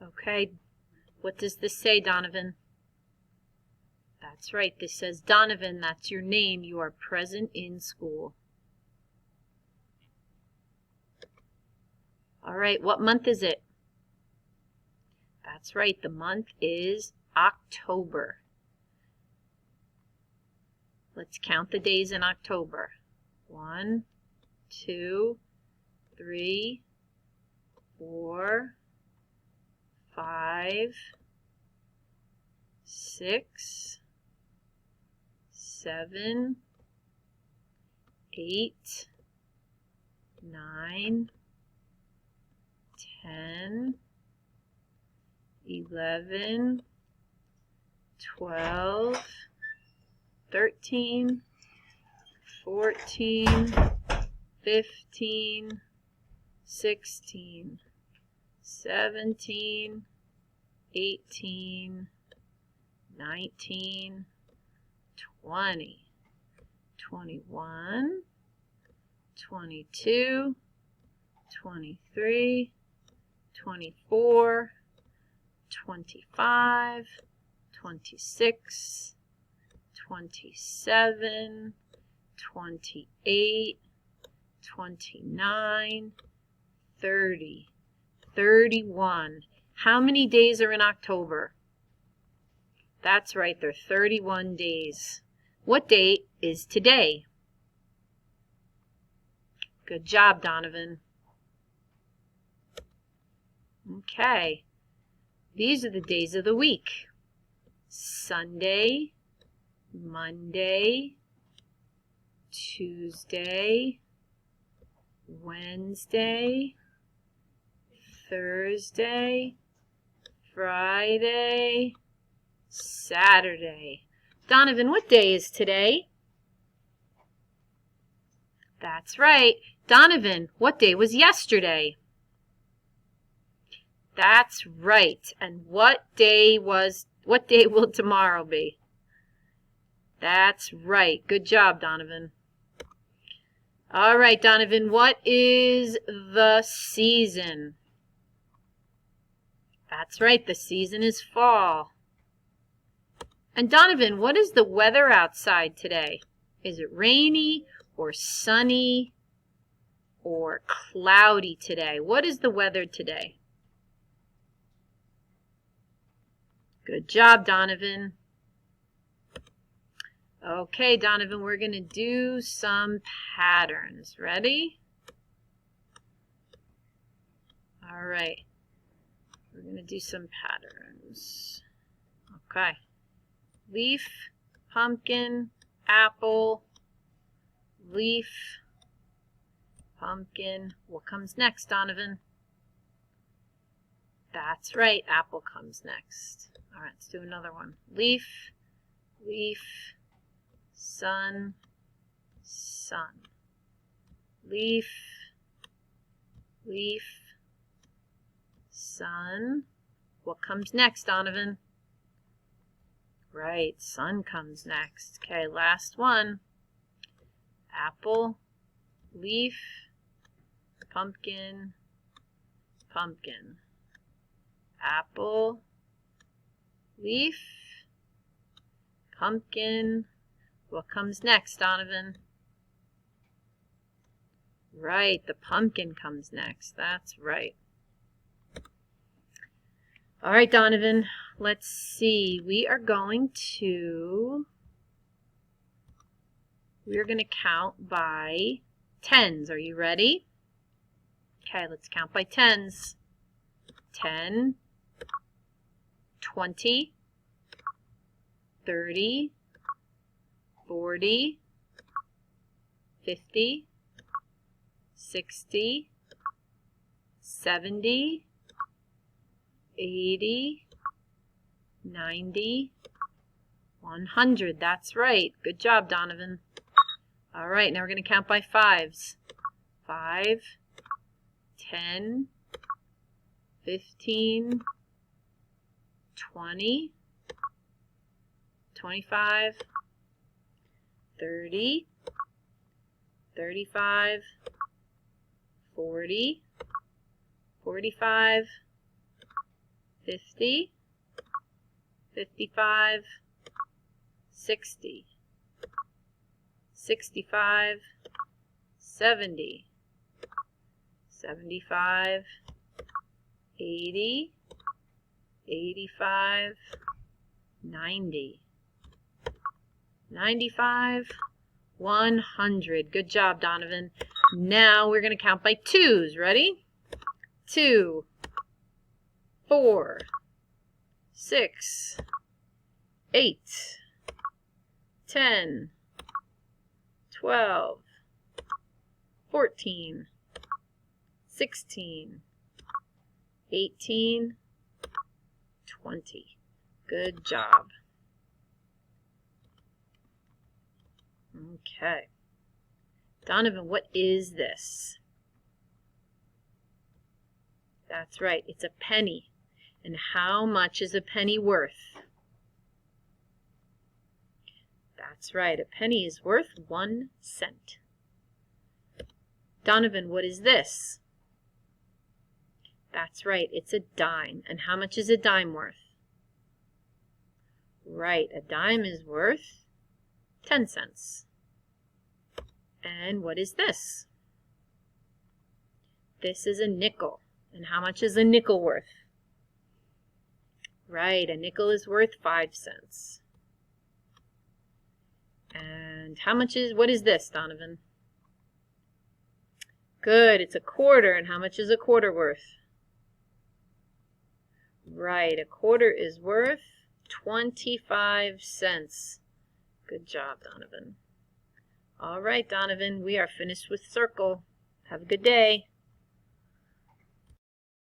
Okay, what does this say, Donovan? That's right, this says Donovan, that's your name. You are present in school. All right, what month is it? That's right, the month is October. Let's count the days in October. 1, 2, 3, 4, 5, 6, 7, 8, 9, 10, 11, 12, 13, 14, 15, 16, 17, 18, 19, 20, 21, 22, 23, 24, 25, 26, 27, 28, 29, 30, 31. How many days are in October? That's right, there are 31 days. What date is today? Good job, Donovan. Okay, these are the days of the week. Sunday, Monday, Tuesday, Wednesday, Thursday, Friday, Saturday. Donovan, what day is today? That's right. Donovan, what day was yesterday? That's right. And what day will tomorrow be? That's right. Good job, Donovan. All right, Donovan, what is the season? That's right, the season is fall. And Donovan, what is the weather outside today? Is it rainy or sunny or cloudy today? What is the weather today? Good job, Donovan. Okay, Donovan, we're going to do some patterns. Ready? All right. We're going to do some patterns. Okay. Leaf, pumpkin, apple, leaf, pumpkin. What comes next, Donovan? That's right, apple comes next. All right, let's do another one. Leaf, leaf, sun, sun. Leaf, leaf, sun. What comes next, Donovan? Right, sun comes next. Okay, last one. Apple, leaf, pumpkin, pumpkin. Apple, leaf, pumpkin. What comes next, Donovan? Right, the pumpkin comes next. That's right. All right, Donovan, let's see. We are going to count by tens. Are you ready? Okay, let's count by tens. 10, 20, 30, 40, 50, 60, 70, 80, 90, 100. That's right. Good job, Donovan. All right, now we're going to count by fives. 5, 10, 15, 20, 25, 30, 35, 40, 45, 50, 55, 60, 65, 70, 75, 80, 85, 90, 95, 100. Good job, Donovan. Now we're going to count by twos. Ready? 2, 4, 6, 8, 10, 12, 14, 16, 18, 20. Good job. Okay. Donovan, what is this? That's right, it's a penny. And how much is a penny worth? That's right, a penny is worth 1 cent. Donovan, what is this? That's right, it's a dime. And how much is a dime worth? Right, a dime is worth 10 cents. And what is this? This is a nickel. And how much is a nickel worth? Right, a nickel is worth 5 cents. And what is this, Donovan? Good, it's a quarter. And how much is a quarter worth? Right, a quarter is worth 25 cents. Good job, Donovan. All right, Donovan, we are finished with circle. Have a good day.